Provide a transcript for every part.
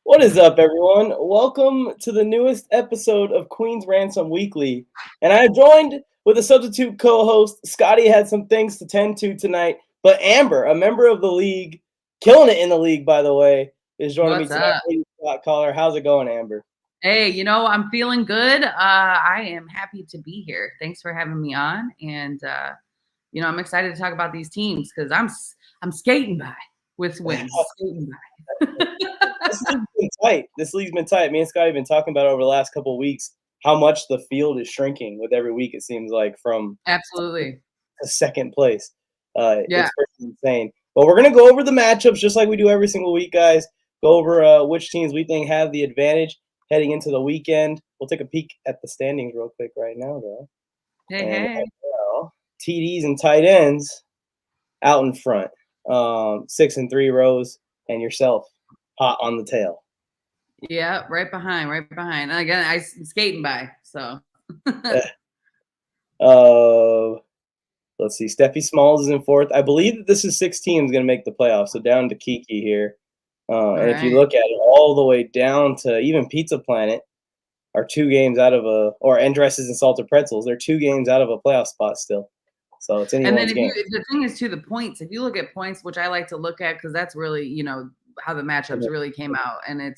What is up, everyone? Welcome to the newest episode of Queen's Ransom Weekly. And I am joined with a substitute co-host. Scotty had some things to tend to tonight, but Amber, a member of the league, killing it in the league, by the way, is joining me What's tonight. up? Scott Caller. How's it going, Amber? Hey, I'm feeling good. I am happy to be here. Thanks for having me on. And I'm excited to talk about these teams because I'm skating by with wins. Skating by. This league's been tight. Me and Scotty have been talking about it over the last couple of weeks how much the field is shrinking with every week, it seems like, from Absolutely. second place. Yeah. It's pretty insane. But we're going to go over the matchups just like we do every single week, guys. Go over which teams we think have the advantage heading into the weekend. We'll take a peek at the standings real quick right now, though. Hey. Right now, TDs and tight ends out in front. 6 and 3 rows, and yourself hot on the tail. Yeah, right behind. And again, I'm skating by. So. Let's see. Steffi Smalls is in fourth. I believe that this is 6 teams going to make the playoffs. So down to Kiki here. And if you look at it all the way down to even Pizza Planet are 2 games out of and Dresses and Salted Pretzels. They're 2 games out of a playoff spot still. So it's anyone's game. The thing is, too, the points. If you look at points, which I like to look at because that's really, how the matchups really came out. And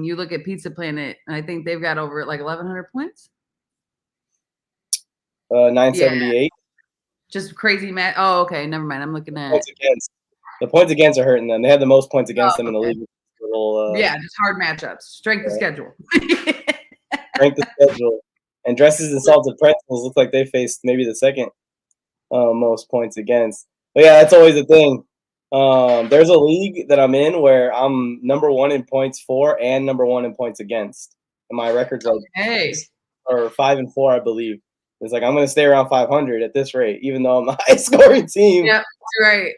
you look at Pizza Planet, and I think they've got over like 1,100 points. 978. Yeah. Just crazy match. Oh, okay. Never mind. I'm looking at the points against are hurting them. They had the most points against them in the league. Just hard matchups. Strength of schedule. Strength of schedule. And Dresses and Salted Pretzels look like they faced maybe the second most points against. But yeah, that's always a thing. There's a league that I'm in where I'm number 1 in points for and number 1 in points against. And my record's or 5 and 4, I believe. It's like I'm going to stay around 500 at this rate, even though I'm the highest scoring team. Yeah, right.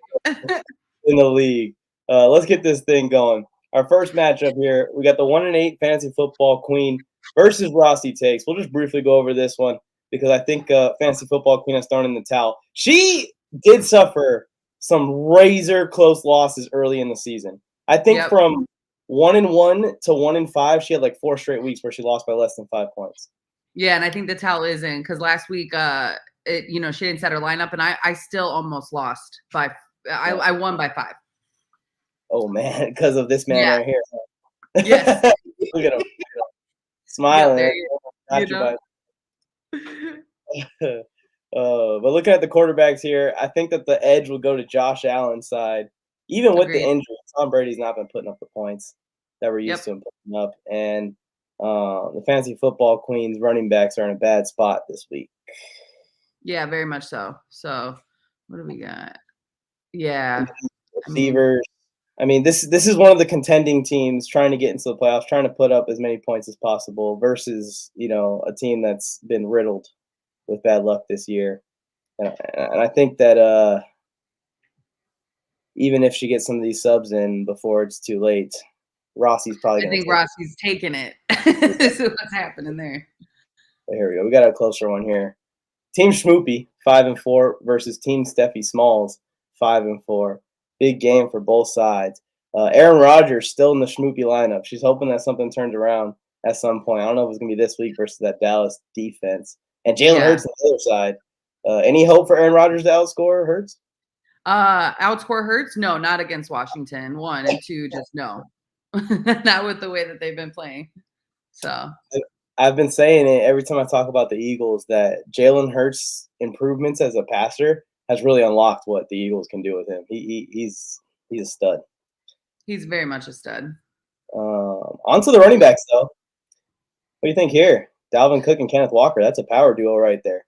in the league. Let's get this thing going. Our first matchup here, we got the 1-8 Fantasy Football Queen versus Rossi Takes. We'll just briefly go over this one because I think Fantasy Football Queen has thrown in the towel. She did suffer some razor close losses early in the season. I think from 1-1 to 1-5, she had like 4 straight weeks where she lost by less than 5 points. Yeah, and I think the towel is in because last week, she didn't set her lineup, and I still almost lost by. I won by 5. Oh man, because of this man right here. Yes. Look at him. Smiling. But looking at the quarterbacks here, I think that the edge will go to Josh Allen's side. Even with the injury, Tom Brady's not been putting up the points that we're used to him putting up. And the Fantasy Football Queen's running backs are in a bad spot this week. Yeah, very much so. So what do we got? Yeah. Receivers. This is one of the contending teams trying to get into the playoffs, trying to put up as many points as possible versus, a team that's been riddled with bad luck this year. And I think that even if she gets some of these subs in before it's too late, Rossi's probably going to take Rossi's taking it. This is what's happening there. Here we go. We got a closer one here. Team Schmoopy, 5-4 versus Team Steffi Smalls, 5-4. Big game for both sides. Aaron Rodgers still in the Schmoopy lineup. She's hoping that something turns around at some point. I don't know if it's going to be this week versus that Dallas defense. And Jalen Hurts on the other side. Any hope for Aaron Rodgers to outscore Hurts? Outscore Hurts? No, not against Washington. 1 and 2, just no. Not with the way that they've been playing. So I've been saying it every time I talk about the Eagles that Jalen Hurts' improvements as a passer has really unlocked what the Eagles can do with him. He's a stud. He's very much a stud. On to the running backs, though. What do you think here? Dalvin Cook and Kenneth Walker. That's a power duo right there.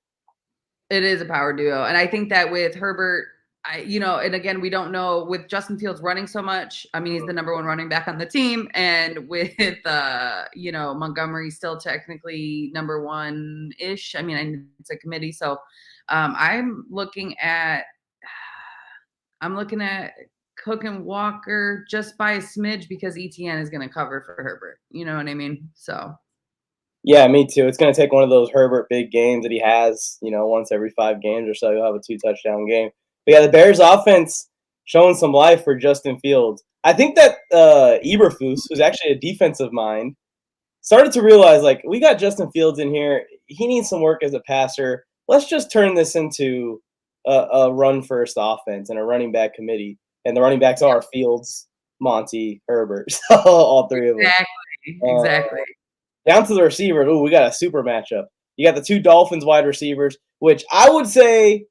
It is a power duo. And I think that with Herbert, and again, we don't know with Justin Fields running so much. He's the number 1 running back on the team. And with, Montgomery still technically number 1-ish. It's a committee. So I'm looking at Cook and Walker just by a smidge because ETN is going to cover for Herbert. You know what I mean? So. Yeah, me too. It's going to take one of those Herbert big games that he has, once every 5 games or so. He'll have a 2-touchdown game. But yeah, the Bears offense showing some life for Justin Fields. I think that Eberflus, who's actually a defensive mind, started to realize, like, we got Justin Fields in here. He needs some work as a passer. Let's just turn this into a run-first offense and a running back committee. And the running backs are Fields, Monty, Herbert, so all three of them. Exactly. Down to the receivers. Ooh, we got a super matchup. You got the two Dolphins wide receivers, which I would say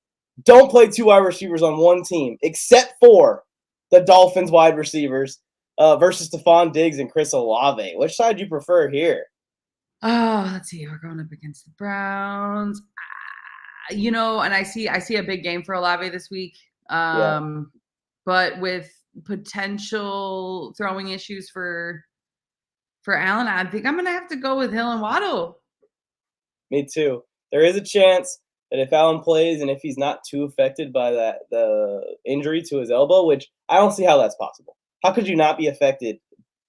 don't play two wide receivers on one team, except for the Dolphins wide receivers versus Stephon Diggs and Chris Olave. Which side do you prefer here? Oh, let's see. We're going up against the Browns. And I see a big game for Olave this week. But with potential throwing issues for Allen, I think I'm gonna have to go with Hill and Waddle. Me too. There is a chance that if Allen plays and if he's not too affected by the injury to his elbow, which I don't see how that's possible. How could you not be affected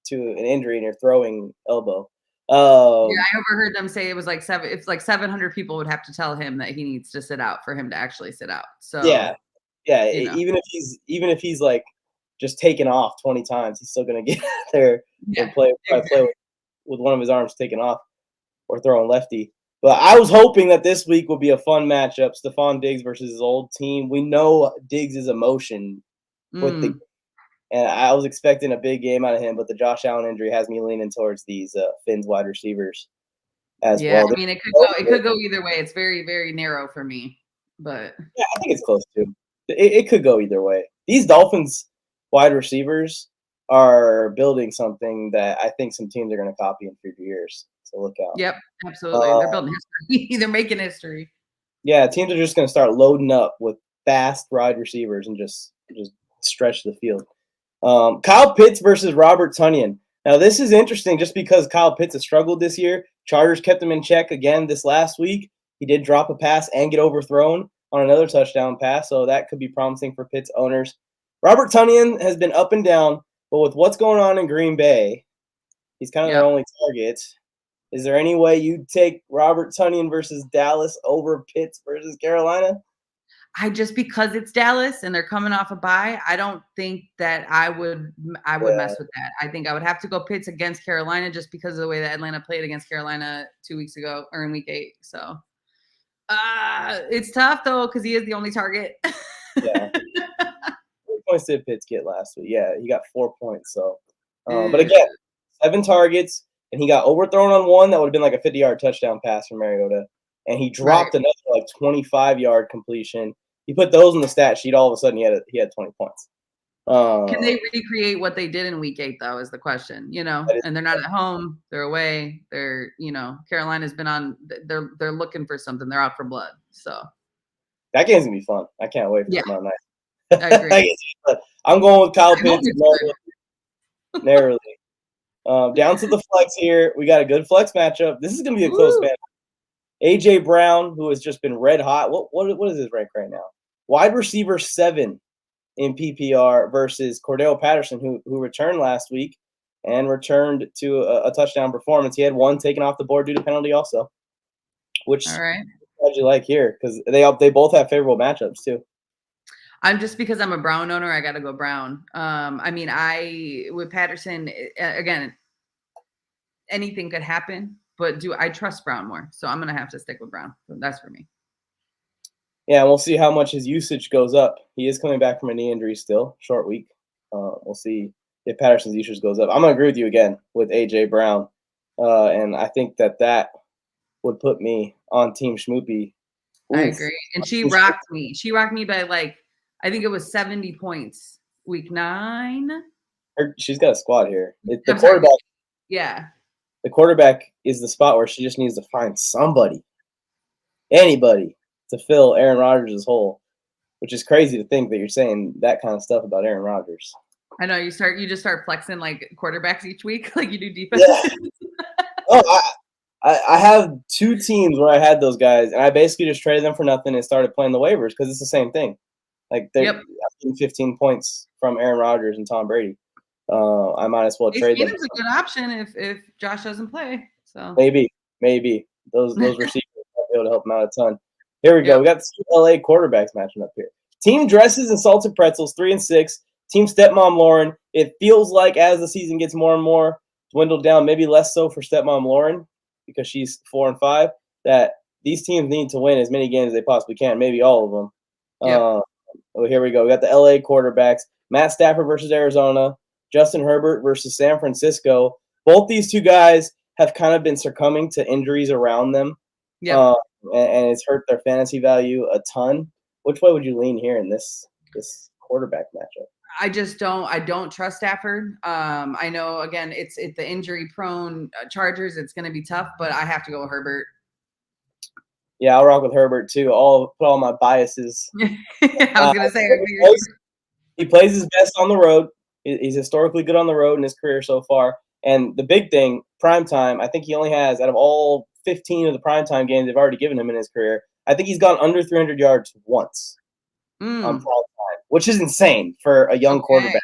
to an injury in your throwing elbow? I overheard them say it was like 700 people would have to tell him that he needs to sit out for him to actually sit out. So yeah. Even if he's like just taken off 20 times, he's still gonna get out there and play with one of his arms taken off or throwing lefty. But I was hoping that this week would be a fun matchup. Stephon Diggs versus his old team. We know Diggs' emotion with and I was expecting a big game out of him, but the Josh Allen injury has me leaning towards these Finns wide receivers as well. I mean, it could go either way. It's very, very narrow for me, but yeah, I think it's close too. It could go either way. These Dolphins wide receivers are building something that I think some teams are going to copy in future years. So look out. Yep, absolutely. They're building history. They're making history. Yeah, teams are just going to start loading up with fast wide receivers and just stretch the field. Kyle Pitts versus Robert Tonyan. Now, this is interesting just because Kyle Pitts has struggled this year. Chargers kept him in check again this last week. He did drop a pass and get overthrown on another touchdown pass, so that could be promising for Pitts owners. Robert Tonyan has been up and down, but with what's going on in Green Bay, he's kind of their only target. Is there any way you'd take Robert Tonyan versus Dallas over Pitts versus Carolina? Because it's Dallas and they're coming off a bye, I don't think that I would mess with that. I think I would have to go Pitts against Carolina just because of the way that Atlanta played against Carolina 2 weeks ago or in week 8. So it's tough though because he is the only target. Yeah. How many points did Pitts get last week? Yeah, he got 4 points. So, but again, 7 targets, and he got overthrown on one that would have been like a 50-yard touchdown pass from Mariota, and he dropped another like 25-yard completion. He put those in the stat sheet. All of a sudden, he had 20 points. Can they recreate what they did in week 8 though? Is the question. And they're not at home; they're away. They're Carolina's been on. They're looking for something. They're out for blood. So that game's gonna be fun. I can't wait for tomorrow night. I agree. I'm going with Kyle Pitts narrowly. Down to the flex here. We got a good flex matchup. This is gonna be a close match. AJ Brown, who has just been red hot. What is his rank right now? Wide receiver 7 in PPR versus Cordell Patterson, who returned last week and returned to a touchdown performance. He had one taken off the board due to penalty also. Which how'd you like here? Because they both have favorable matchups too. Because I'm a Brown owner, I got to go Brown. With Patterson, again, anything could happen, but I trust Brown more. So I'm going to have to stick with Brown. So that's for me. Yeah, we'll see how much his usage goes up. He is coming back from a knee injury still, short week. We'll see if Patterson's usage goes up. I'm going to agree with you again with A.J. Brown. And I think that would put me on Team Schmoopy. I agree. And she rocked me. She rocked me by I think it was 70 points week 9. She's got a squad here. The quarterback. Yeah. The quarterback is the spot where she just needs to find anybody to fill Aaron Rodgers' hole, which is crazy to think that you're saying that kind of stuff about Aaron Rodgers. I know you just start flexing quarterbacks each week, like you do defense. Yeah. I have 2 teams where I had those guys, and I basically just traded them for nothing and started playing the waivers because it's the same thing. They're getting 15 points from Aaron Rodgers and Tom Brady. I might as well trade them. It's a good option if Josh doesn't play. So maybe those receivers might be able to help him out a ton. Here we go. We got the LA quarterbacks matching up here. Team Dresses and Salted Pretzels 3-6. Team Stepmom Lauren it feels like as the season gets more and more dwindled down, maybe less so for stepmom Lauren because she's 4-5, that these teams need to win as many games as they possibly can, maybe all of them. Yep. Here we go. We got the LA quarterbacks, Matt Stafford versus Arizona, Justin Herbert versus San Francisco. Both these two guys have kind of been succumbing to injuries around them. Yep. And it's hurt their fantasy value a ton. Which way would you lean here in this quarterback matchup? I don't trust Stafford. I know again it's the injury prone Chargers. It's going to be tough, but I have to go with Herbert. Yeah, I'll rock with Herbert too. I'll put all my biases. I was going to say he plays his best on the road. He's historically good on the road in his career so far. And the big thing, primetime, I think he only has, out of all 15 of the primetime games they've already given him in his career, I think he's gone under 300 yards once on primetime, which is insane for a young quarterback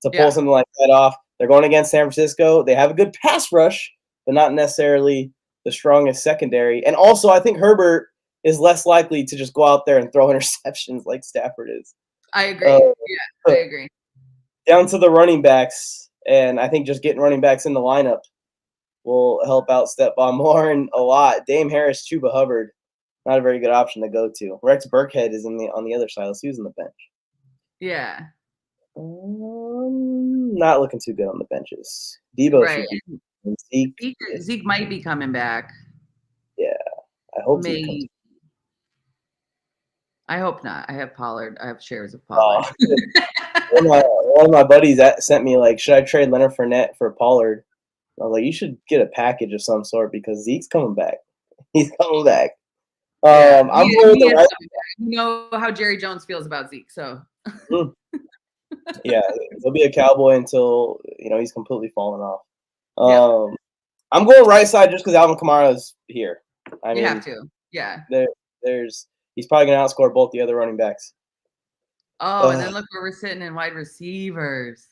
to pull something like that off. They're going against San Francisco. They have a good pass rush, but not necessarily the strongest secondary. And also, I think Herbert is less likely to just go out there and throw interceptions like Stafford is. I agree. I agree. Down to the running backs, and I think just getting running backs in the lineup will help out Stephon Lauren a lot. Dame Harris, Chuba Hubbard, not a very good option to go to. Rex Burkhead is on the other side. Let's see who's on the bench. Yeah. Not looking too good on the benches. Debo should be. Zeke might be coming back. Yeah, I hope Maybe. I hope not. I have Pollard. I have shares of Pollard. One of my buddies sent me like, should I trade Leonard Fournette for Pollard? I was like, you should get a package of some sort because Zeke's coming back. He's coming back. I'm going with the right. You know how Jerry Jones feels about Zeke, so. Yeah, he'll be a Cowboy until he's completely fallen off. I'm going right side just because Alvin Kamara's here. I mean, you have to. Yeah. He's probably going to outscore both the other running backs. Oh, and then look where we're sitting in wide receivers.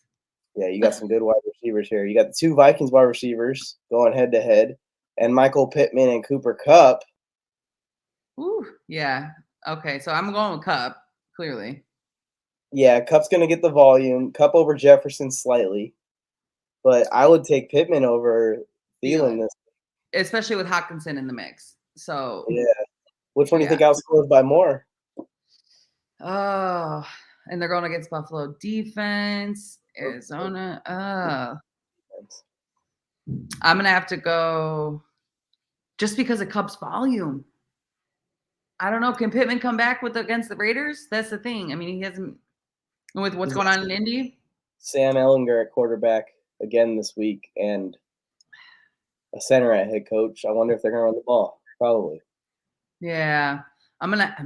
Yeah, you got some good wide receivers here. You got the two Vikings wide receivers going head to head, and Michael Pittman and Cooper Kupp. Ooh, yeah. Okay, so I'm going with Kupp, clearly. Yeah, Kupp's going to get the volume. Kupp over Jefferson slightly. But I would take Pittman over Thielen this week. Especially with Hockenson in the mix. So yeah. Which one do you think outscores by more? Oh, and they're going against Buffalo defense, Arizona. I'm going to have to go just because of Kupp's volume. I don't know. Can Pittman come back against the Raiders? That's the thing. I mean, he hasn't with what's going on in Indy. Sam Ehlinger at quarterback again this week and a center at head coach. I wonder if they're going to run the ball. Probably. Yeah. I'm just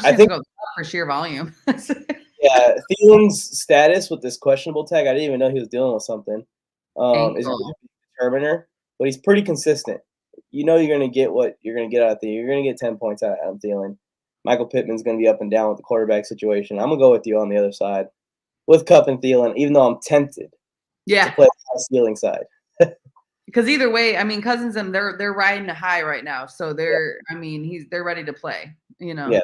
going to go for sheer volume. Yeah. Thielen's status with this questionable tag, I didn't even know he was dealing with something. Is a determiner, but he's pretty consistent. You're going to get what you're going to get out there. You're going to get 10 points out of Adam Thielen. Michael Pittman's going to be up and down with the quarterback situation. I'm going to go with you on the other side with Kupp and Thielen, even though I'm tempted to play the ceiling side. Because either way, I mean, Cousins and they're riding a high right now. So they're ready to play, Yeah, they are.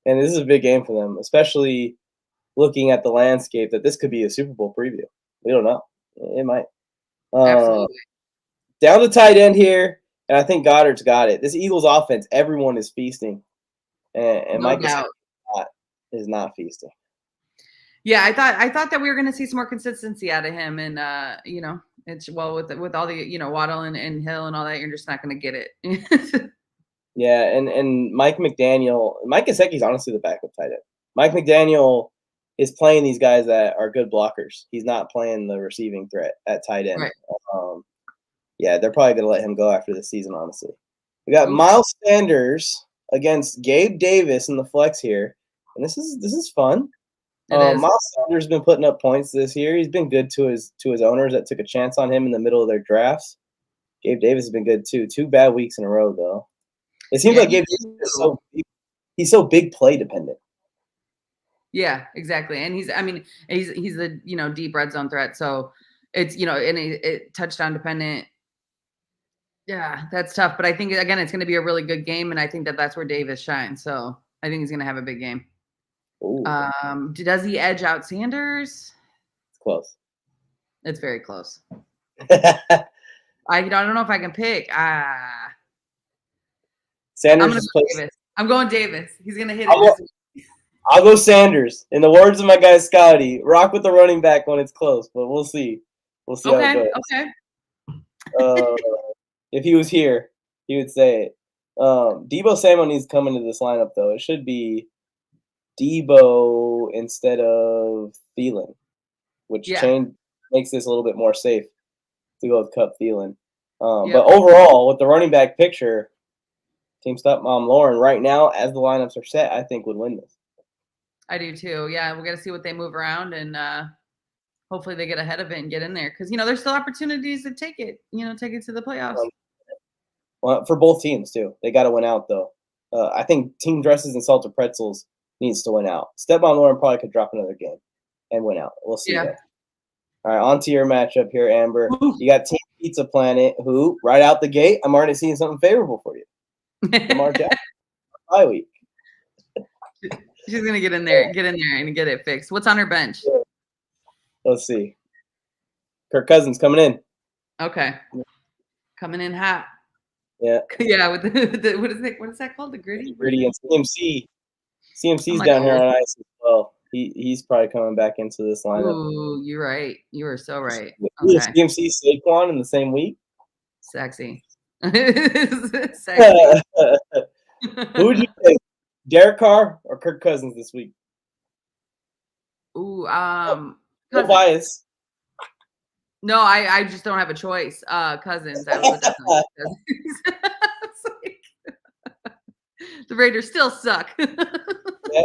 And this is a big game for them, especially looking at the landscape that this could be a Super Bowl preview. We don't know. It might. Absolutely. Down the tight end here, and I think Goddard's got it. This Eagles offense, everyone is feasting. And no Mike doubt. is not feasting. Yeah, I thought that we were going to see some more consistency out of him, and it's with all the Waddle and Hill and all that, you're just not going to get it. Yeah, and Mike Gesicki's honestly the backup tight end. Mike McDaniel is playing these guys that are good blockers. He's not playing the receiving threat at tight end. Right. Yeah, they're probably going to let him go after the season, honestly. We got Miles Sanders against Gabe Davis in the flex here, and this is fun. Miles Sanders has been putting up points this year. He's been good to his owners that took a chance on him in the middle of their drafts. Gabe Davis has been good too. 2 bad weeks in a row, though. It seems like Gabe Davis is he's so big play dependent. Yeah, exactly. And he's a deep red zone threat. So it's and it touchdown dependent. Yeah, that's tough. But I think again it's going to be a really good game, and I think that's where Davis shines. So I think he's going to have a big game. Ooh, Does he edge out Sanders? it's close. It's very close. I don't know if I can pick. Sanders I'm gonna is go placed. Davis. I'm going Davis. He's gonna hit it this week. I'll go Sanders. In the words of my guy Scotty, rock with the running back when it's close, but we'll see. We'll see how it Okay. goes. Okay. If he was here, he would say it. Debo Samuel needs to come into this lineup, though. It should be Debo instead of Thielen, which Yeah. makes this a little bit more safe to go with Cup Thielen. Yep. But overall, with the running back picture, Team Stepmom Lauren right now, as the lineups are set, I think would win this. I do too. Yeah, we're gonna see what they move around, and hopefully they get ahead of it and get in there because there's still opportunities to take it. Take it to the playoffs. Well, for both teams too, they got to win out though. I think Team Dresses and Salted Pretzels needs to win out. Stepmom Lauren probably could drop another game and win out. We'll see. Yeah. Though. All right, on to your matchup here, Amber. Ooh. You got Team Pizza Planet, who right out the gate, I'm already seeing something favorable for you. Lamar Jackson, bye week. She's gonna get in there and get it fixed. What's on her bench? Let's see. Kirk Cousins coming in. Okay, coming in hot. Yeah. Yeah, with the what is that called? The gritty. Gritty and CMC. CMC's down here on ice as well. He's probably coming back into this lineup. Ooh, you're right. You are so right. Okay. Okay. CMC Saquon in the same week. Sexy. Sexy. Who would you take, Derek Carr or Kirk Cousins this week? Ooh, no bias. No, I just don't have a choice. Cousins. I would definitely Cousins. The Raiders still suck. Yeah.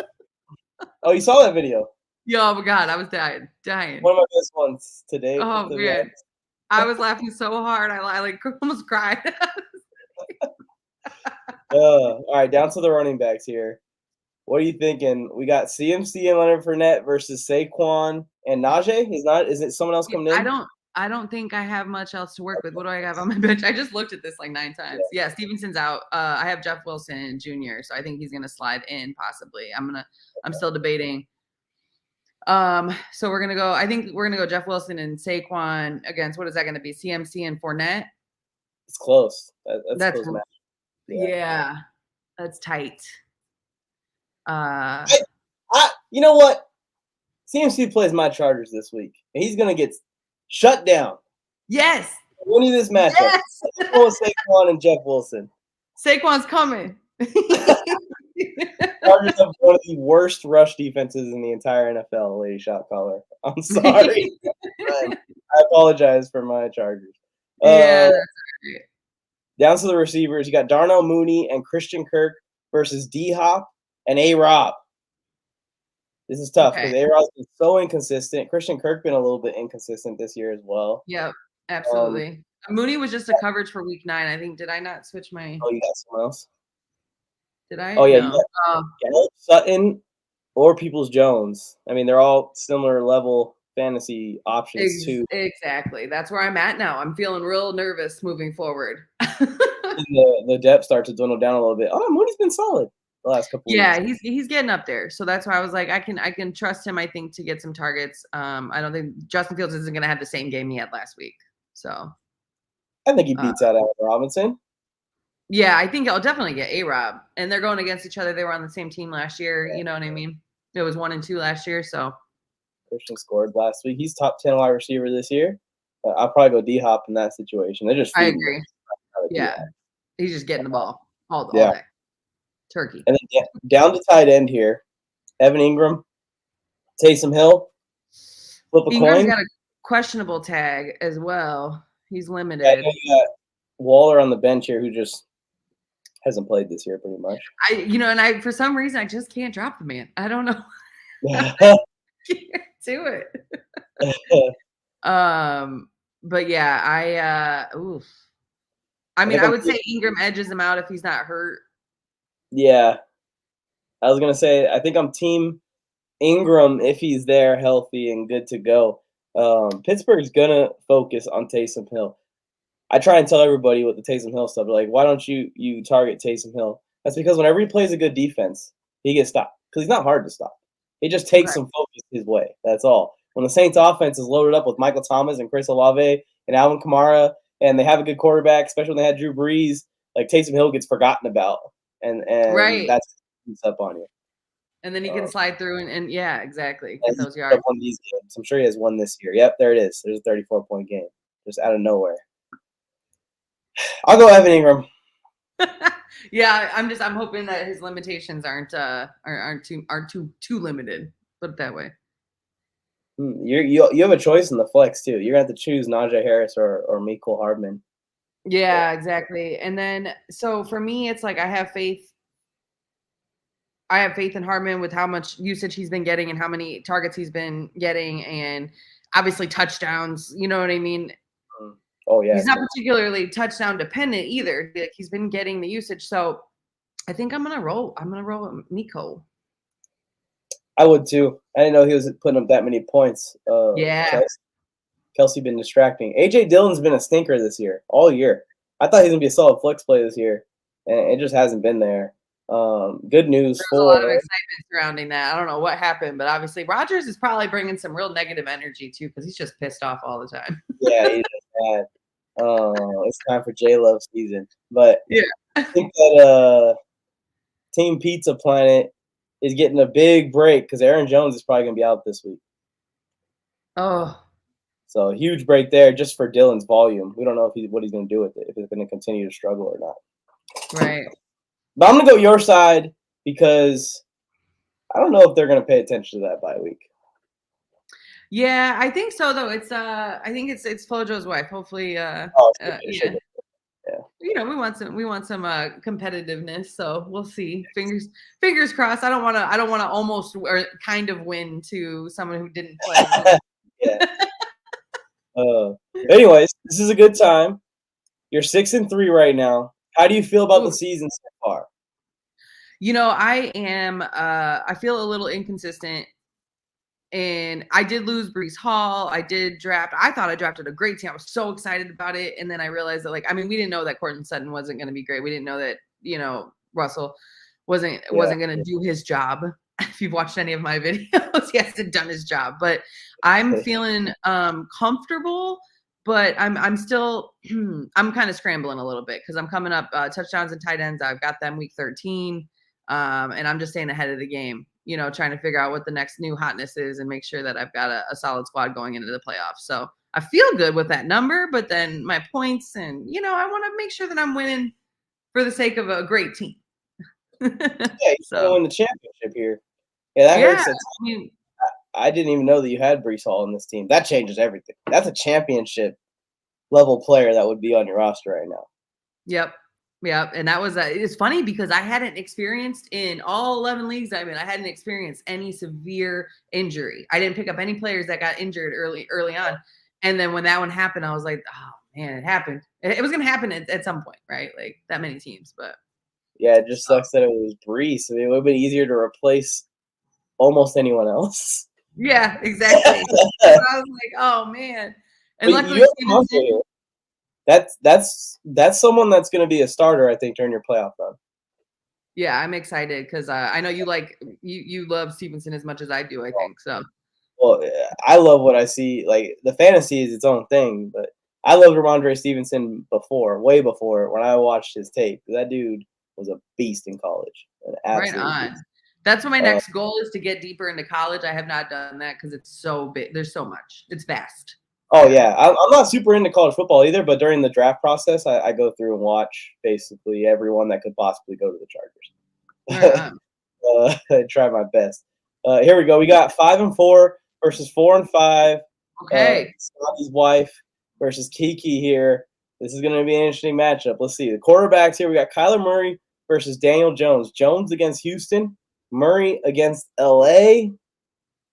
Oh, you saw that video? Yeah, oh my God, I was dying. One of my best ones today. Oh man, I was laughing so hard. I like almost cried. All right, down to the running backs here. What are you thinking? We got CMC and Leonard Fournette versus Saquon and Najee. Is it someone else coming in? I don't think I have much else to work with. What do I have on my bench? I just looked at this like 9 times. Yeah, Stevenson's out. I have Jeff Wilson Jr., so I think he's gonna slide in possibly. I'm still debating. So we're gonna go. I think we're gonna go Jeff Wilson and Saquon against what is that gonna be? CMC and Fournette. It's close. That's close match. Yeah, that's tight. You know what? CMC plays my Chargers this week, and he's gonna get shut down. Yes. Winning this matchup. Yes. Saquon and Jeff Wilson. Saquon's coming. Chargers have one of the worst rush defenses in the entire NFL, lady shot caller. I'm sorry. I apologize for my Chargers. Yeah, that's right. Down to the receivers, you got Darnell Mooney and Christian Kirk versus D-Hop and A-Rob. This is tough because A-Rob's been so inconsistent. Christian Kirk been a little bit inconsistent this year as well. Yep, absolutely. Mooney was just a coverage for week 9. I think. Did I not switch my? Oh, you got someone else? Did I? Oh yeah, no. You got Sutton or Peoples-Jones. I mean, they're all similar level fantasy options too. Exactly. That's where I'm at now. I'm feeling real nervous moving forward. the depth starts to dwindle down a little bit. Oh, Mooney's been solid the last couple. Yeah, weeks. he's getting up there. So that's why I was like, I can trust him. I think to get some targets. I don't think Justin Fields isn't going to have the same game he had last week. So I think he beats out Allen Robinson. Yeah, I think I'll definitely get A-Rob. And they're going against each other. They were on the same team last year. You know what I mean? It was 1 and 2 last year. So Christian scored last week. He's top 10 wide receiver this year. I'll probably go D-Hop in that situation. I agree. Yeah. He's just getting the ball all day. Turkey. And then down to tight end here. Evan Ingram, Taysom Hill. Flip a Ingram's coin. got a questionable tag as well. He's limited. Yeah, you got Waller on the bench here who just hasn't played this year pretty much. I for some reason I just can't drop the man. I don't know. Can't do it. But yeah, I would say Ingram edges him out if he's not hurt. Yeah. I was gonna say I think I'm team Ingram if he's there healthy and good to go. Pittsburgh's gonna focus on Taysom Hill. I try and tell everybody with the Taysom Hill stuff. They're like, why don't you target Taysom Hill? That's because whenever he plays a good defense, he gets stopped because he's not hard to stop. He just takes Okay. some focus his way. That's all. When the Saints offense is loaded up with Michael Thomas and Chris Olave and Alvin Kamara, and they have a good quarterback, especially when they had Drew Brees, like Taysom Hill gets forgotten about, and Right. that's what's up on you. And then he can Um, slide through and yeah, exactly. and Get he those picked up yards. one of these games. I'm sure he has one this year. Yep, there it is. There's a 34-point game, just out of nowhere. I'll go Evan Ingram. Yeah, I'm hoping that his limitations aren't too limited. Put it that way. You have a choice in the flex too. You're gonna have to choose Najee Harris or Mecole Hardman. Yeah, exactly. And then so for me, it's like I have faith. I have faith in Hardman with how much usage he's been getting and how many targets he's been getting, and obviously touchdowns. You know what I mean? Mm. Oh yeah, He's not particularly touchdown dependent either. Like, he's been getting the usage, so I think I'm gonna roll. I'm gonna roll with Miko. I would too. I didn't know he was putting up that many points. Yeah. Kelsey been distracting. AJ Dillon's been a stinker this year, all year. I thought he was gonna be a solid flex play this year, and it just hasn't been there. Good news There was a lot of for excitement surrounding that. I don't know what happened, but obviously Rodgers is probably bringing some real negative energy too because he's just pissed off all the time. yeah, he's just bad. It's time for J Love season, but Yeah. I think that Team Pizza Planet is getting a big break because Aaron Jones is probably gonna be out this week. Oh, So huge break there just for Dylan's volume. We don't know what he's going to do with it, if he's going to continue to struggle or not. right. But I'm going to go your side because I don't know if they're going to pay attention to that bye week. Yeah, I think so though. I think it's Flojo's wife. Hopefully Oh, yeah. yeah. You know, we want some competitiveness, so we'll see. Fingers crossed. I don't want to almost or kind of win to someone who didn't play. Yeah. Anyways, this is a good time. You're 6-3 right now. How do you feel about the Ooh. season so far? You know, I feel a little inconsistent. And I did lose Brees Hall. I did draft. I thought I drafted a great team. I was so excited about it. And then I realized that, we didn't know that Courtland Sutton wasn't going to be great. We didn't know that, Russell wasn't going to do his job. If you've watched any of my videos, he hasn't done his job. But I'm feeling comfortable. But I'm still I'm kind of scrambling a little bit because I'm coming up touchdowns and tight ends. I've got them week 13. And I'm just staying ahead of the game, trying to figure out what the next new hotness is and make sure that I've got a solid squad going into the playoffs. So I feel good with that number, but then my points and, I want to make sure that I'm winning for the sake of a great team. Yeah, you So win the championship here. Yeah, that yeah, hurts. I didn't even know that you had Brees Hall in this team. That changes everything. That's a championship level player that would be on your roster right now. Yep. Yep. And that was it's funny because I hadn't experienced in all 11 leagues I hadn't experienced any severe injury. I didn't pick up any players that got injured early on. And then when that one happened, I was like, oh man, it happened. It was going to happen at some point, right? Like that many teams, but yeah, it just sucks that it was Brees. I mean, it would have been easier to replace almost anyone else. yeah, exactly. I was like, oh man. And But luckily you have here. That's someone that's going to be a starter, I think, during your playoff run. Yeah, I'm excited because I know you love Stevenson as much as I do. I think so. Well, I love what I see. Like the fantasy is its own thing, but I loved Ramondre Stevenson way before when I watched his tape. That dude was a beast in college, an Right absolute on. beast. That's what my next goal is, to get deeper into college. I have not done that because it's so big. There's so much. It's vast. Oh yeah, I'm not super into college football either, but during the draft process, I go through and watch basically everyone that could possibly go to the Chargers. Right on. I try my best. Here we go. We got 5-4 versus 4-5. Okay. Scotty's wife versus Kiki here. This is going to be an interesting matchup. Let's see. The quarterbacks here, we got Kyler Murray versus Daniel Jones. Jones against Houston. Murray against LA.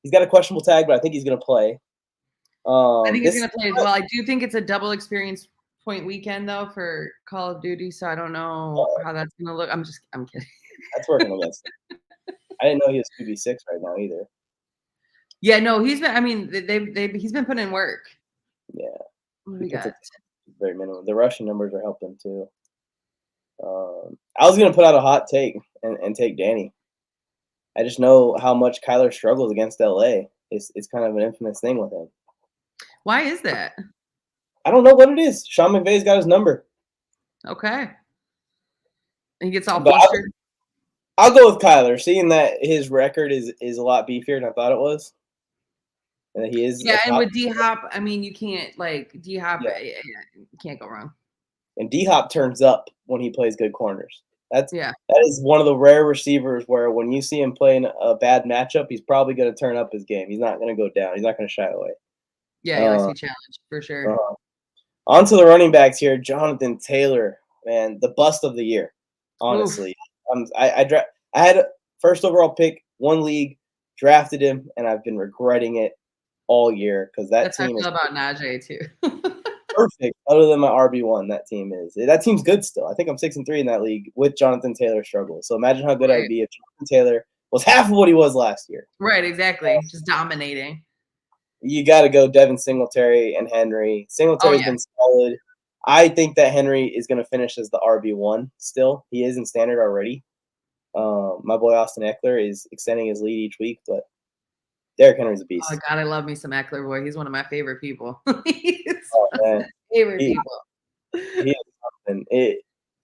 He's got a questionable tag, but I think he's going to play. I think he's going to play as well. I do think it's a double experience point weekend, though, for Call of Duty, so I don't know how that's going to look. I'm kidding. That's working against him. I didn't know he was 2v6 right now either. Yeah, no, he's been. He's been putting in work. Yeah, what do we got? Very minimum. The rushing numbers are helping too. I was gonna put out a hot take and take Danny. I just know how much Kyler struggles against LA. It's kind of an infamous thing with him. Why is that? I don't know what it is. Sean McVay's got his number. Okay. He gets all But flustered. I'll go with Kyler, seeing that his record is a lot beefier than I thought it was, and that he is a Yeah, and top. with D Hop, I mean, you can't like D Hop. Yeah, You can't go wrong. and D Hop turns up when he plays good corners. Yeah, That is one of the rare receivers where when you see him playing a bad matchup, he's probably going to turn up his game. He's not going to go down. He's not going to shy away. yeah, he likes to Uh, be challenged for sure. uh, On to the running backs here. Jonathan Taylor, man, the bust of the year. Oof, Honestly, I had a first overall pick, one league, drafted him, and I've been regretting it all year because that that's how I team is feel about Najee too. perfect. Other than my RB1, that team is. That team's good still. I think I'm 6-3 in that league with Jonathan Taylor struggles. So imagine how good I would Right, be if Jonathan Taylor was half of what he was last year. right, exactly. Just dominating. You got to go Devin Singletary and Henry. Oh Singletary's yeah, been solid. I think that Henry is going to finish as the RB1 still. He is in standard already. My boy Austin Eckler is extending his lead each week, but Derrick Henry's a oh beast. God, I love me some Eckler boy. He's one of my favorite people. He's Oh, one of man. my favorite He, people. he is something.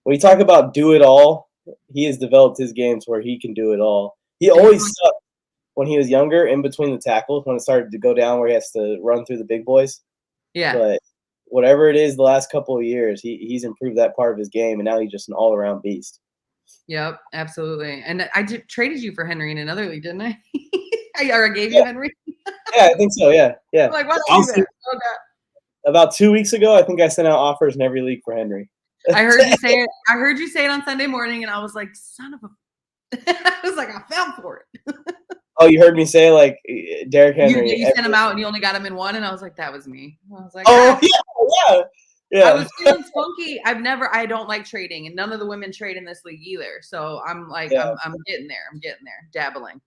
When you talk about do it all, he has developed his games where he can do it all. He And he's always sucked when he was younger in between the tackles when it started to go down where he has to run through the big boys. yeah, But whatever it is the last couple of years, he's improved that part of his game, and now he's just an all-around beast. yep, absolutely. And I traded you for Henry in another league, didn't I? Or I gave you Yeah, Henry. yeah, I think so. Yeah, yeah. I'm like, why did I do Also, that? Oh God. about 2 weeks ago, I think I sent out offers in every league for Henry. I heard you say it. I heard you say it on Sunday morning, and I was like, "Son of a!" I was like, "I fell for it." Oh, you heard me say like Derrick Henry. You sent him out, and you only got him in one, and I was like, "That was me." I was like, Oh "Ah." yeah, I yeah, was feeling spunky. I don't like trading, and none of the women trade in this league either. So I'm like, yeah. I'm getting there. I'm getting there, dabbling.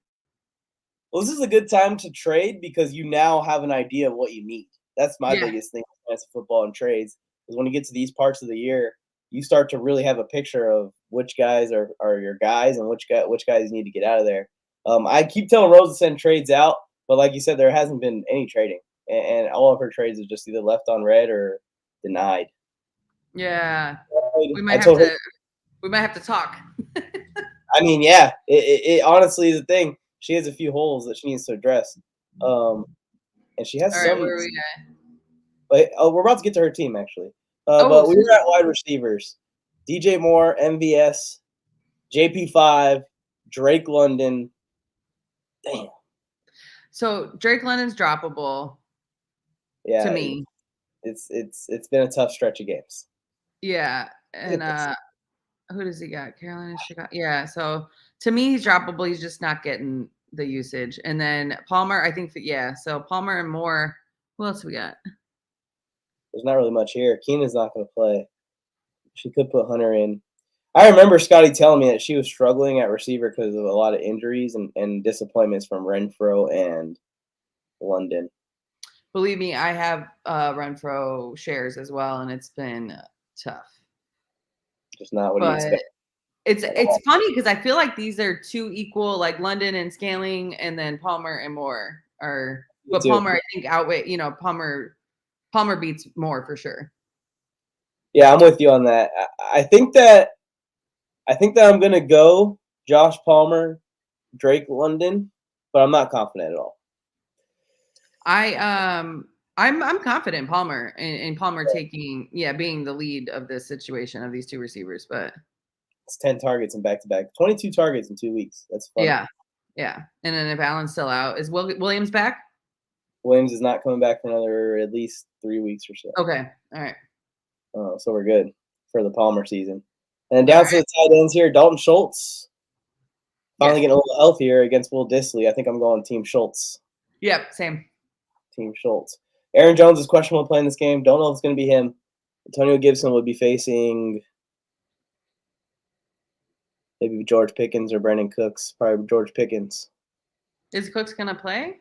Well, this is a good time to trade because you now have an idea of what you need. That's my Yeah, biggest thing with fantasy football and trades is when you get to these parts of the year, you start to really have a picture of which guys are your guys and which guys you need to get out of there. I keep telling Rose to send trades out, but like you said, there hasn't been any trading, and all of her trades are just either left on red or denied. yeah. We I might have told her, to. We might have to talk. I mean, yeah, it honestly is a thing. She has a few holes that she needs to address, and she All has right, some. where are we at? But we're about to get to her team actually. Oh, But we were at wide receivers: DJ Moore, MVS, JP5, Drake London. Damn. so Drake London's droppable to Yeah, me. it's been a tough stretch of games. Yeah, Look and at this. who does he got? Carolina, Chicago. Yeah, so to me, he's droppable. He's just not getting the usage. And then Palmer, I think that yeah. So Palmer and Moore. Who else we got? There's not really much here. Keenan's not going to play. She could put Hunter in. I remember Scotty telling me that she was struggling at receiver because of a lot of injuries and disappointments from Renfro and London. Believe me, I have Renfro shares as well, and it's been tough. Just not what he But expected at it's all. funny because I feel like these are two equal, like London and Scaling, and then Palmer and Moore are. Me But too. Palmer, I think outweigh. Palmer beats Moore for sure. Yeah, I'm with you on that. I think that I'm gonna go Josh Palmer, Drake London, but I'm not confident at all. I'm confident in Palmer and Palmer taking being the lead of this situation of these two receivers, but It's 10 targets in back-to-back, 22 targets in 2 weeks. That's funny. yeah, yeah. And then if Allen's still out, is Williams back? Williams is not coming back for another at least 3 weeks or so. Okay, all right, So we're good for the Palmer season. And then all down right. to the tight ends here, Dalton Schultz finally Yes, getting a little healthier against Will Dissly. I think I'm going Team Schultz. yep, same. Team Schultz. Aaron Jones is questionable playing this game. Don't know if it's going to be him. Antonio Gibson would be facing maybe George Pickens or Brandon Cooks. Probably George Pickens. Is Cooks gonna play?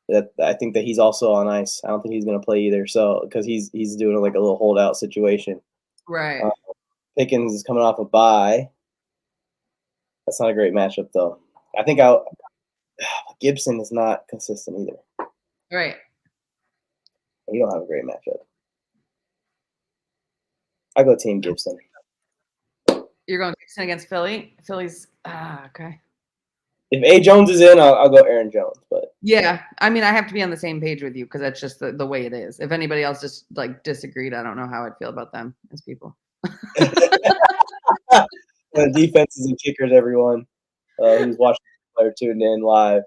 That I think that he's also on ice. I don't think he's going to play either. So because he's doing like a little holdout situation. Right. Pickens is coming off a bye. That's not a great matchup though. I think Gibson is not consistent either. Right. You don't have a great matchup. I go Team Gibson. You're going Gibson against Philly. Philly's okay. If A. Jones is in, I'll go Aaron Jones. But yeah, I mean, I have to be on the same page with you because that's just the way it is. If anybody else just like disagreed, I don't know how I'd feel about them as people. defenses and kickers, everyone who's watching the player tuned in live.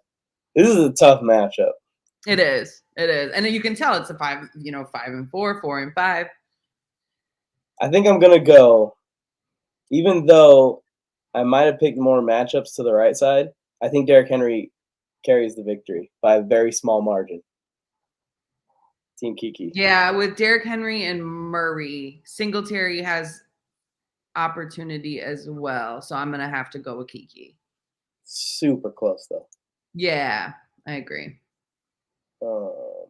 This is a tough matchup. It is, and you can tell it's a 5-4, 4-5. I think I'm gonna go, even though I might have picked more matchups to the right side. I think Derrick Henry carries the victory by a very small margin. Team Kiki. Yeah, with Derrick Henry and Murray, Singletary has opportunity as well, so I'm gonna have to go with Kiki. Super close though. Yeah, I agree.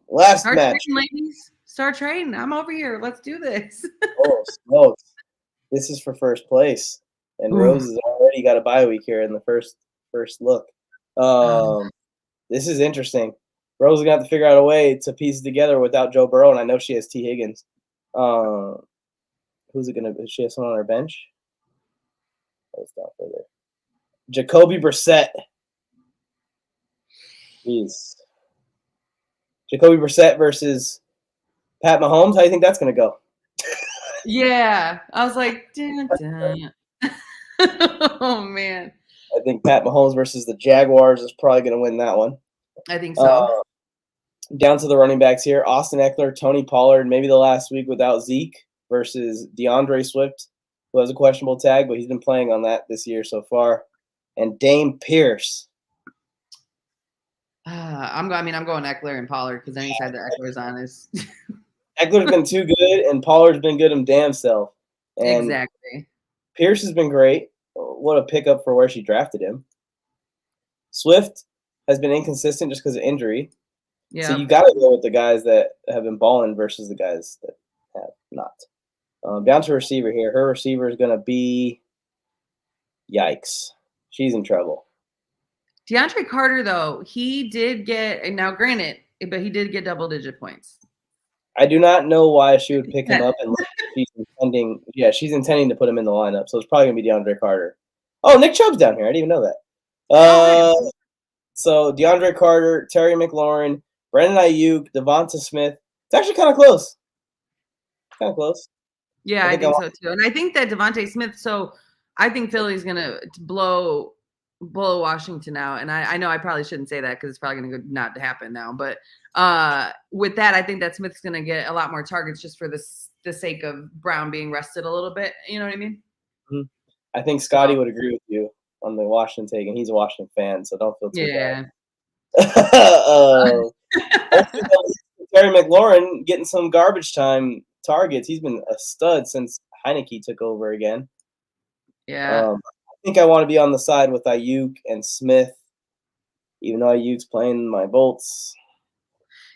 Last Start match. trading, ladies. Start trading. I'm over here. Let's do this. Oh, smokes. This is for first place. And Rose has already got a bye week here in the first look. This is interesting. Rose is going to have to figure out a way to piece it together without Joe Burrow, and I know she has T. Higgins. Who's it going to be? She has someone on her bench? Let's down further. Jacoby Brissett. Jeez. Jacoby Brissett versus Pat Mahomes. How do you think that's going to go? Yeah. I was like, dun, dun. Oh, man. I think Pat Mahomes versus the Jaguars is probably going to win that one. I think so. Down to the running backs here. Austin Eckler, Tony Pollard, maybe the last week without Zeke versus DeAndre Swift, who has a questionable tag, but he's been playing on that this year so far. And Dame Pierce. I'm going Eckler and Pollard because any side that Eckler's on is Eckler's been too good, and Pollard's been good him damn self. And exactly. Pierce has been great. What a pickup for where she drafted him. Swift has been inconsistent just because of injury. Yeah. So you got to go with the guys that have been balling versus the guys that have not. Down to receiver here. Her receiver is going to be yikes. She's in trouble. DeAndre Carter, though, he did get, and now granted, but he did get double-digit points. I do not know why she would pick him up unless she's intending to put him in the lineup. So it's probably going to be DeAndre Carter. Oh, Nick Chubb's down here. I didn't even know that. So DeAndre Carter, Terry McLaurin, Brandon Ayuk, Devonta Smith. It's actually kind of close. Kind of close. Yeah, I think so too. And I think that Devontae Smith, so I think Philly's going to blow Washington out. And I know I probably shouldn't say that because it's probably going to not happen now. But with that, I think that Smith's going to get a lot more targets just for the sake of Brown being rested a little bit. You know what I mean? Mm-hmm. I think Scotty would agree with you on the Washington take, and he's a Washington fan, so don't feel too bad. Terry McLaurin getting some garbage time targets. He's been a stud since Heineke took over again. Yeah. I think I want to be on the side with Ayuk and Smith, even though Ayuk's playing my Bolts.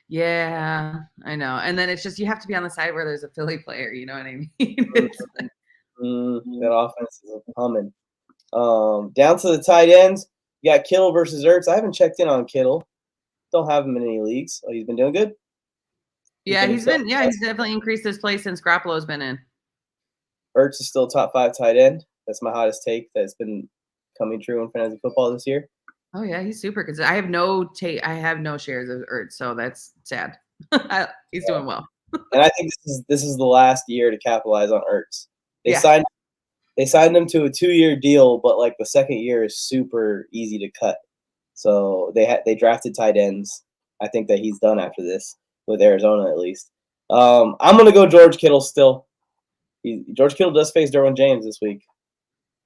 Yeah, I know. And then it's just you have to be on the side where there's a Philly player. You know what I mean? That offense is humming. Down to the tight ends, you got Kittle versus Ertz. I haven't checked in on Kittle. Don't have him in any leagues. Oh, he's been doing good. He's definitely increased his play since Garoppolo's been in. Ertz is still top 5 tight end. That's my hottest take. That's been coming true in fantasy football this year. Oh yeah, he's super good. I have no shares of Ertz, so that's sad. He's doing well. And I think this is the last year to capitalize on Ertz. They signed him to a 2-year deal, but like the second year is super easy to cut. So they drafted tight ends. I think that he's done after this with Arizona at least. I'm gonna go George Kittle still. George Kittle does face Derwin James this week,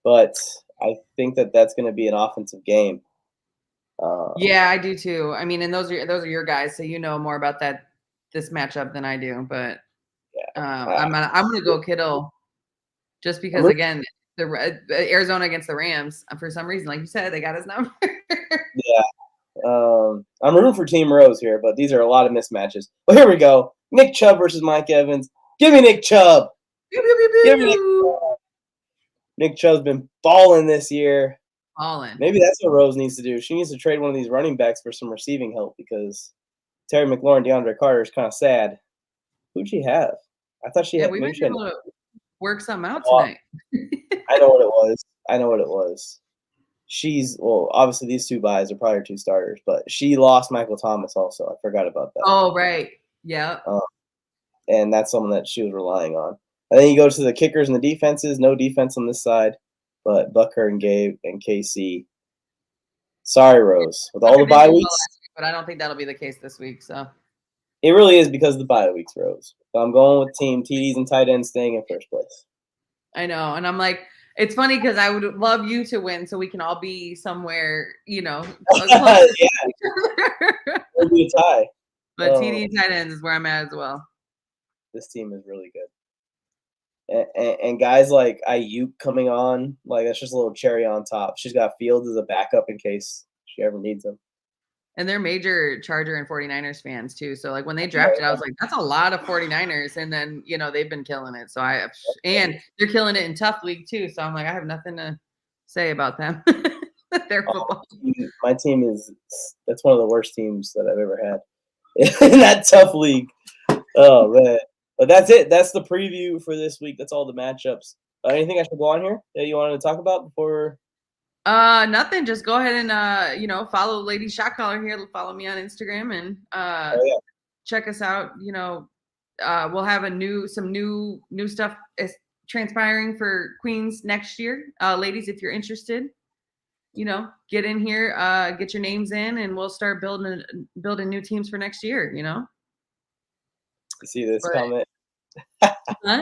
but I think that that's going to be an offensive game. Yeah, I do too. I mean, and those are your guys, so you know more about this matchup than I do. But I'm gonna go Kittle, just because again, the Arizona against the Rams for some reason, like you said, they got his number. Yeah, I'm rooting for Team Rose here, but these are a lot of mismatches. Well, here we go: Nick Chubb versus Mike Evans. Give me Nick Chubb. Give me Nick Chubb. Nick Chubb's been balling this year. Fallen. Maybe that's what Rose needs to do. She needs to trade one of these running backs for some receiving help because Terry McLaurin, DeAndre Carter is kind of sad. Who'd she have? I thought she Yeah, had we maybe might she be had. able to work something out Oh, tonight. I know what it was. I know what it was. She's well, obviously these two buys are probably her two starters, but she lost Michael Thomas also. I forgot about that. Oh, right. Yeah. And that's someone that she was relying on. And then you go to the kickers and the defenses. No defense on this side, but Bucker and Gabe and KC. Sorry, Rose. With all Tucker the did bye do well weeks, last week, but I don't think that'll be the case this week. So it really is because of the bye weeks, Rose. So I'm going with team TDs and tight ends staying in first place. I know, and I'm like, it's funny because I would love you to win, so we can all be somewhere, close to Yeah, each other. it'll be a tie. But TD and tight ends is where I'm at as well. This team is really good. And guys like Ayuk coming on, like that's just a little cherry on top. She's got Fields as a backup in case she ever needs him. And they're major Charger and 49ers fans too. So like when they drafted, I was like, that's a lot of 49ers. And then, they've been killing it. So and they're killing it in tough league too. So I'm like, I have nothing to say about them. Their football. My team that's one of the worst teams that I've ever had in that tough league. Oh man. But that's it. That's the preview for this week. That's all the matchups. Anything I should go on here that you wanted to talk about before? Nothing. Just go ahead and follow Lady Shot Caller here. Follow me on Instagram and check us out. We'll have some new stuff is transpiring for Queens next year. Ladies, if you're interested, get in here, get your names in, and we'll start building new teams for next year. You see this comment? Huh?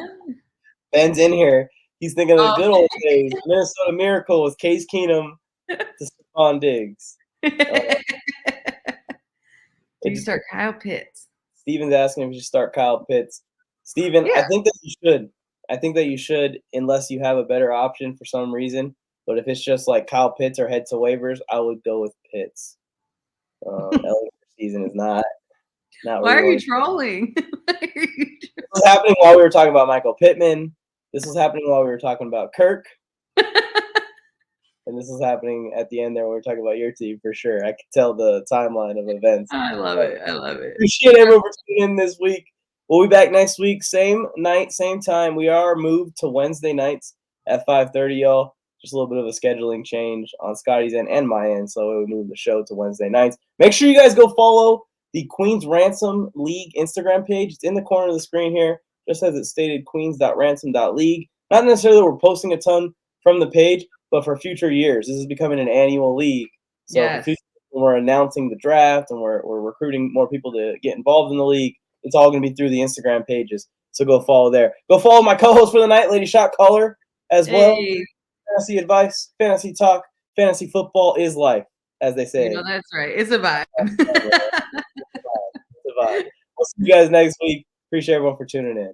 Ben's in here. He's thinking of the good old days. Minnesota Miracle with Case Keenum to Saquon Diggs. Do you start Kyle Pitts? Steven's asking if you should start Kyle Pitts. Steven, Yeah. I think that you should. I think that you should, unless you have a better option for some reason. But if it's just like Kyle Pitts or head to waivers, I would go with Pitts. Elliott season is not. Why are you trolling? This was happening while we were talking about Michael Pittman. This was happening while we were talking about Kirk. And this is happening at the end there when we were talking about your team for sure. I could tell the timeline of events. I love it. I love it. Appreciate everyone for tuning in this week. We'll be back next week, same night, same time. We are moved to Wednesday nights at 5:30, y'all. Just a little bit of a scheduling change on Scotty's end and my end, so we moved the show to Wednesday nights. Make sure you guys go follow the Queens Ransom League Instagram page. It's in the corner of the screen here, just as it stated, queens.ransom.league. Not necessarily that we're posting a ton from the page, but for future years. This is becoming an annual league. So for future, when we're announcing the draft and we're recruiting more people to get involved in the league, it's all going to be through the Instagram pages. So go follow there. Go follow my co-host for the night, Lady Shot Caller, as well. Fantasy advice, fantasy talk, fantasy football is life, as they say. That's right. It's a vibe. It's a vibe. We'll see you guys next week. Appreciate everyone for tuning in.